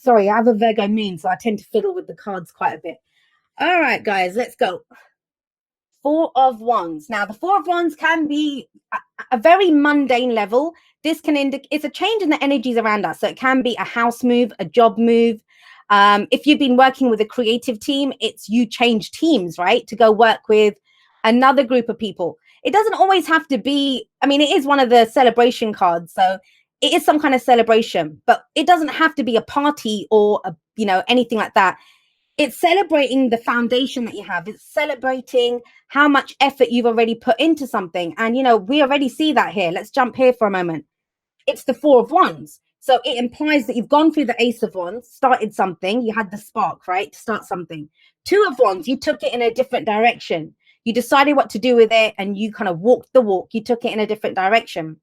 Sorry, I have a Virgo moon, so I tend to fiddle with the cards quite a bit. All right, guys, let's go. Four of Wands. Now, the Four of Wands can be a very mundane level. This can indicate it's a change in the energies around us. So it can be a house move, a job move. If you've been working with a creative team, it's you change teams, right? To go work with another group of people. It doesn't always have to be, I mean, it is one of the celebration cards. So it is some kind of celebration, but it doesn't have to be a party or, anything like that. It's celebrating the foundation that you have. It's celebrating how much effort you've already put into something. And, we already see that here. Let's jump here for a moment. It's the Four of Wands. So it implies that you've gone through the Ace of Wands, started something. You had the spark, right, to start something. Two of Wands, you took it in a different direction. You decided what to do with it and you kind of walked the walk. You took it in a different direction.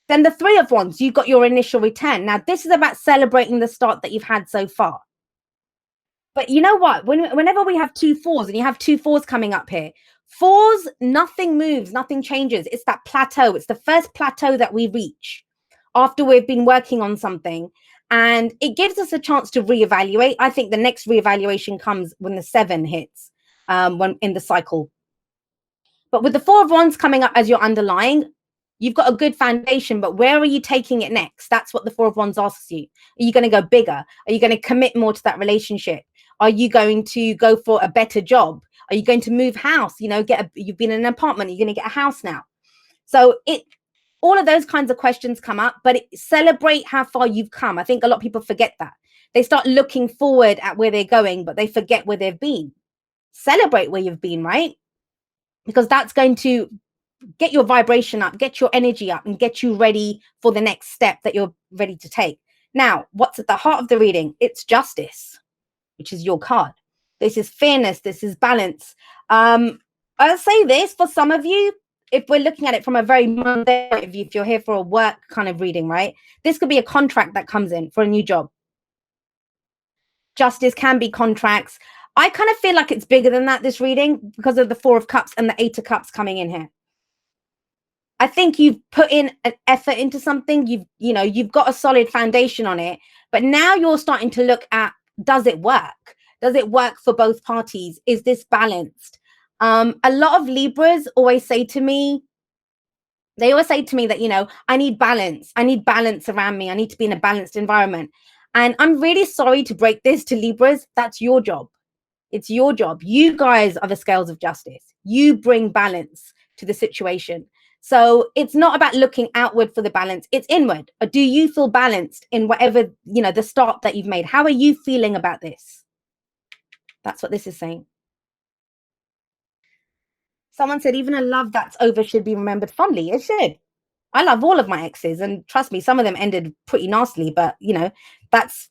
Then the Three of Wands, you got your initial return. Now, this is about celebrating the start that you've had so far. But you know what? Whenever we have two fours, and you have two fours coming up here, fours, nothing moves, nothing changes. It's that plateau. It's the first plateau that we reach after we've been working on something. And it gives us a chance to reevaluate. I think the next reevaluation comes when the 7 hits, when in the cycle. But with the Four of Wands coming up as your underlying, you've got a good foundation, but where are you taking it next? That's what the Four of Wands asks you. Are you going to go bigger? Are you going to commit more to that relationship? Are you going to go for a better job? Are you going to move house? You've been in an apartment, you're going to get a house now. So all of those kinds of questions come up, but celebrate how far you've come. I think a lot of people forget that. They start looking forward at where they're going, but they forget where they've been. Celebrate where you've been, right? Because that's going to get your vibration up, get your energy up, and get you ready for the next step that you're ready to take. Now, what's at the heart of the reading? It's justice, which is your card. This is fairness. This is balance. I'll say this for some of you, if we're looking at it from a very mundane point of view, if you're here for a work kind of reading, right? This could be a contract that comes in for a new job. Justice can be contracts. I kind of feel like it's bigger than that, this reading, because of the Four of Cups and the Eight of Cups coming in here. I think you've put in an effort into something. You've got a solid foundation on it, but now you're starting to look at, does it work? Does it work for both parties? Is this balanced? A lot of Libras always say to me that, I need balance. I need balance around me. I need to be in a balanced environment. And I'm really sorry to break this to Libras. That's your job. It's your job. You guys are the scales of justice. You bring balance to the situation. So it's not about looking outward for the balance. It's inward. Or do you feel balanced in whatever, the start that you've made? How are you feeling about this? That's what this is saying. Someone said, even a love that's over should be remembered fondly. It should. I love all of my exes. And trust me, some of them ended pretty nastily. But, that's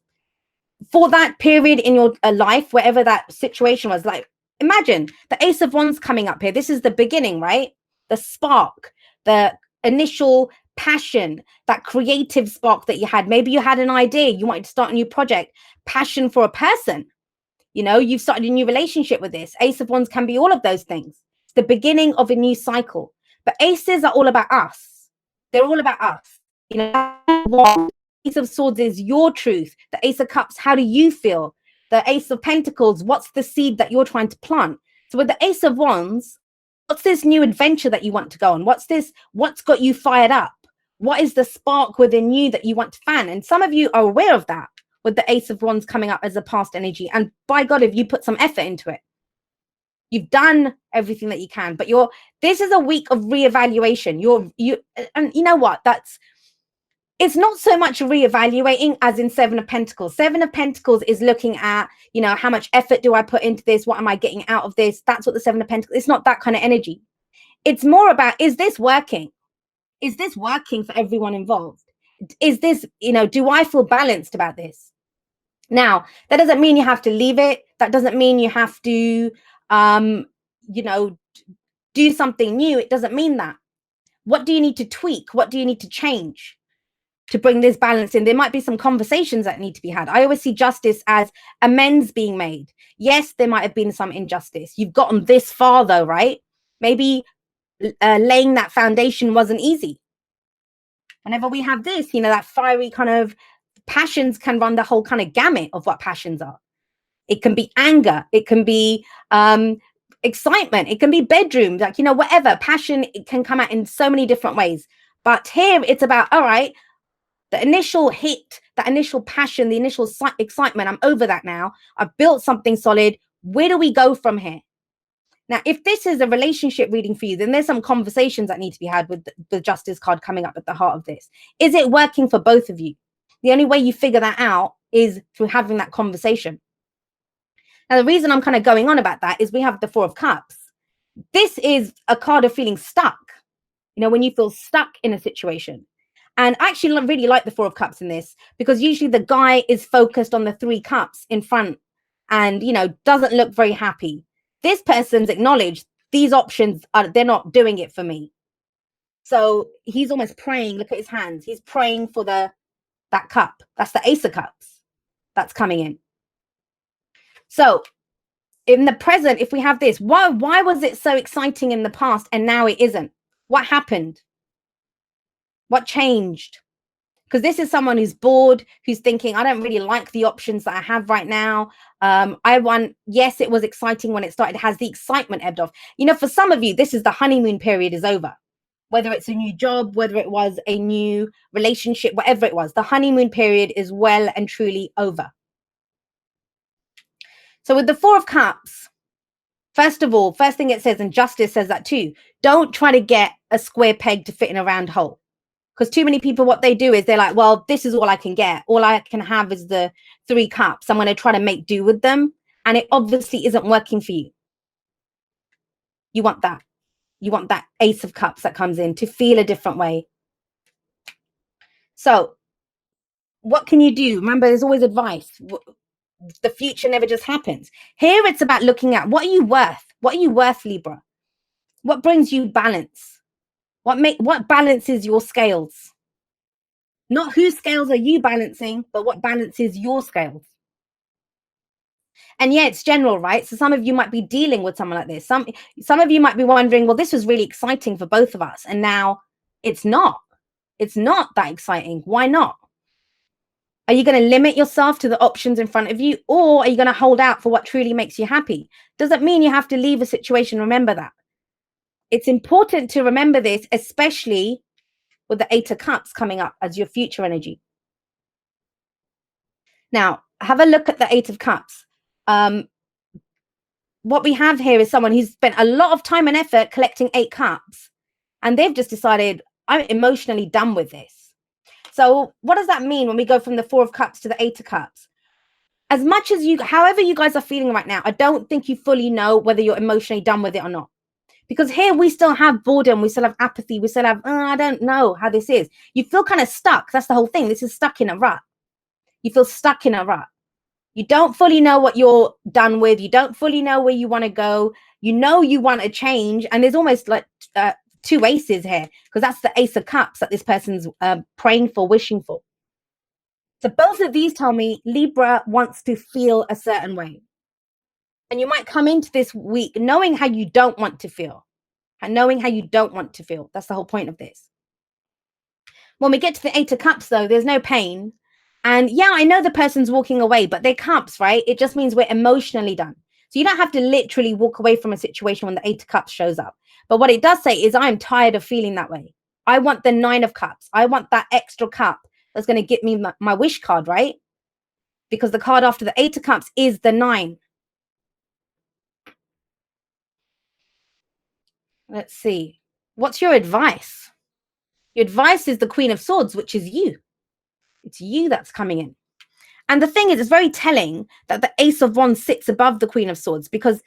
for that period in your life, wherever that situation was. Like, imagine the Ace of Wands coming up here. This is the beginning, right? The spark, the initial passion, that creative spark that you had. Maybe you had an idea, you wanted to start a new project, passion for a person. You've started a new relationship with this. Ace of Wands can be all of those things. It's the beginning of a new cycle. But aces are all about us. They're all about us. Ace of Swords is your truth. The Ace of Cups, how do you feel? The Ace of Pentacles, what's the seed that you're trying to plant? So with the Ace of Wands, what's this new adventure that you want to go on? What's got you fired up? What is the spark within you that you want to fan? And some of you are aware of that with the Ace of Wands coming up as a past energy. And by God, if you put some effort into it, you've done everything that you can. But this is a week of reevaluation. And you know what? It's not so much reevaluating as in Seven of Pentacles. Seven of Pentacles is looking at, how much effort do I put into this? What am I getting out of this? That's what the Seven of Pentacles, it's not that kind of energy. It's more about, is this working? Is this working for everyone involved? Is this, do I feel balanced about this? Now, that doesn't mean you have to leave it. That doesn't mean you have to, do something new. It doesn't mean that. What do you need to tweak? What do you need to change to bring this balance in? There might be some conversations that need to be had. I always see justice as amends being made. Yes, there might have been some injustice. You've gotten this far though, right? Maybe laying that foundation wasn't easy. Whenever we have this, that fiery kind of passions can run the whole kind of gamut of what passions are. It can be anger, it can be excitement, it can be bedroom, like, you know, whatever. Passion, it can come out in so many different ways. But here it's about, all right, the initial hit, that initial passion, the initial excitement, I'm over that now. I've built something solid. Where do we go from here? Now, if this is a relationship reading for you, then there's some conversations that need to be had with the Justice card coming up at the heart of this. Is it working for both of you? The only way you figure that out is through having that conversation. Now, the reason I'm kind of going on about that is we have the Four of Cups. This is a card of feeling stuck. You know, when you feel stuck in a situation. And I actually really like the Four of Cups in this, because usually the guy is focused on the Three Cups in front and, you know, doesn't look very happy. This person's acknowledged these options they're not doing it for me. So he's almost praying. Look at his hands. He's praying for that cup. That's the Ace of Cups that's coming in. So in the present, if we have this, why was it so exciting in the past and now it isn't? What happened? What changed? Because this is someone who's bored, who's thinking, I don't really like the options that I have right now. Yes, it was exciting when it started. Has the excitement ebbed off? You know, for some of you, this is the honeymoon period is over. Whether it's a new job, whether it was a new relationship, whatever it was, the honeymoon period is well and truly over. So with the Four of Cups, first of all, first thing it says, and Justice says that too, don't try to get a square peg to fit in a round hole. Because too many people, what they do is they're like, well, this is all I can get. All I can have is the Three Cups. I'm going to try to make do with them. And it obviously isn't working for you. You want that. You want that Ace of Cups that comes in to feel a different way. So what can you do? Remember, there's always advice. The future never just happens. Here it's about looking at what are you worth? What are you worth, Libra? What brings you balance? What balances your scales? Not whose scales are you balancing, but what balances your scales. And yeah, it's general, right? So some of you might be dealing with someone like this. Some of you might be wondering, well, this was really exciting for both of us, and now it's not. It's not that exciting. Why not? Are you going to limit yourself to the options in front of you, or are you going to hold out for what truly makes you happy? Doesn't mean you have to leave a situation. Remember that. It's important to remember this, especially with the Eight of Cups coming up as your future energy. Now, have a look at the Eight of Cups. What we have here is someone who's spent a lot of time and effort collecting 8 cups, and they've just decided, I'm emotionally done with this. So what does that mean when we go from the Four of Cups to the Eight of Cups? As much as however you guys are feeling right now, I don't think you fully know whether you're emotionally done with it or not. Because here we still have boredom, we still have apathy, we still have, I don't know how this is. You feel kind of stuck. That's the whole thing. This is stuck in a rut. You feel stuck in a rut. You don't fully know what you're done with. You don't fully know where you want to go. You know you want to change. And there's almost like 2 aces here, because that's the Ace of Cups that this person's praying for, wishing for. So both of these tell me Libra wants to feel a certain way. And you might come into this week knowing how you don't want to feel. And knowing how you don't want to feel. That's the whole point of this. When we get to the Eight of Cups, though, there's no pain. And yeah, I know the person's walking away, but they're cups, right? It just means we're emotionally done. So you don't have to literally walk away from a situation when the Eight of Cups shows up. But what it does say is I'm tired of feeling that way. I want the Nine of Cups. I want that extra cup that's going to get me my wish card, right? Because the card after the Eight of Cups is the 9. Let's see. What's your advice? Your advice is the Queen of Swords, which is you. It's you that's coming in. And the thing is, it's very telling that the Ace of Wands sits above the Queen of Swords, because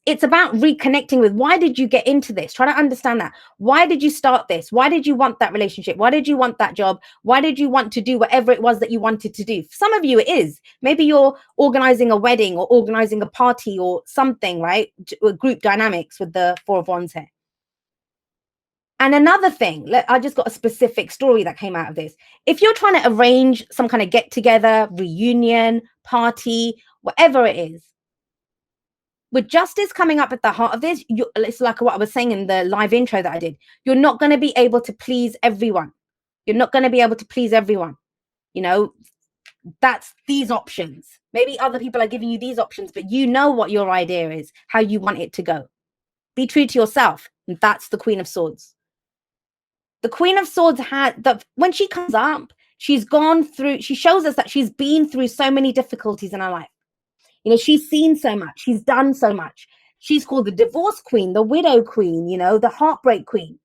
it's about reconnecting with, why did you get into this? Try to understand that. Why did you start this? Why did you want that relationship? Why did you want that job? Why did you want to do whatever it was that you wanted to do? For some of you, it is. Maybe you're organizing a wedding or organizing a party or something, right? Group dynamics with the Four of Wands here. And another thing, I just got a specific story that came out of this. If you're trying to arrange some kind of get together, reunion, party, whatever it is, with Justice coming up at the heart of this, it's like what I was saying in the live intro that I did. You're not going to be able to please everyone. You're not going to be able to please everyone. You know, That's these options. Maybe other people are giving you these options, but you know what your idea is, how you want it to go. Be true to yourself. And that's the Queen of Swords. The Queen of Swords when she comes up, she's gone through, she shows us that she's been through so many difficulties in her life. You know, she's seen so much, she's done so much. She's called the divorce queen, the widow queen, you know, the heartbreak queen.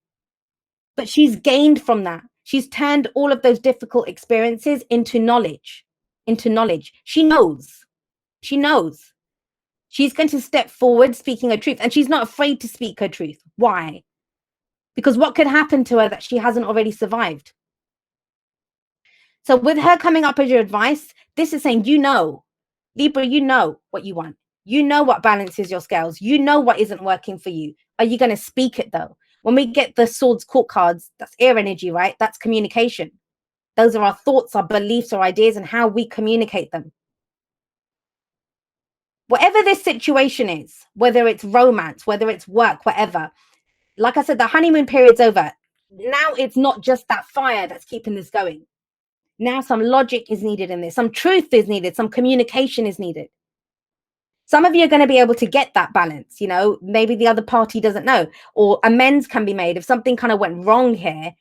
But she's gained from that. She's turned all of those difficult experiences into knowledge, She knows. She knows. She's going to step forward speaking her truth, and she's not afraid to speak her truth. Why? Because what could happen to her that she hasn't already survived? So with her coming up as your advice, this is saying, you know, Libra, you know what you want. You know what balances your scales. You know what isn't working for you. Are you going to speak it though? When we get the Swords Court cards, that's air energy, right? That's communication. Those are our thoughts, our beliefs, our ideas, and how we communicate them. Whatever this situation is, whether it's romance, whether it's work, whatever, like I said, the honeymoon period's over. Now it's not just that fire that's keeping this going. Now some logic is needed in this. Some truth is needed. Some communication is needed. Some of you are going to be able to get that balance. You know, maybe the other party doesn't know, or amends can be made. If something kind of went wrong here,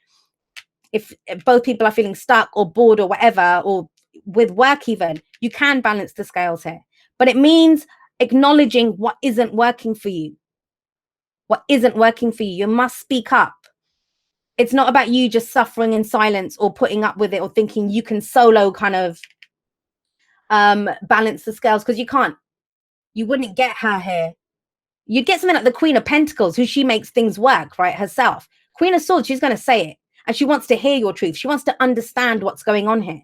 if both people are feeling stuck or bored or whatever, or with work even, you can balance the scales here. But it means acknowledging what isn't working for you. What isn't working for you. You must speak up. It's not about you just suffering in silence or putting up with it or thinking you can solo kind of balance the scales, because you can't. You wouldn't get her here. You'd get something like the Queen of Pentacles, who she makes things work, right, herself. Queen of Swords, she's going to say it. And she wants to hear your truth. She wants to understand what's going on here.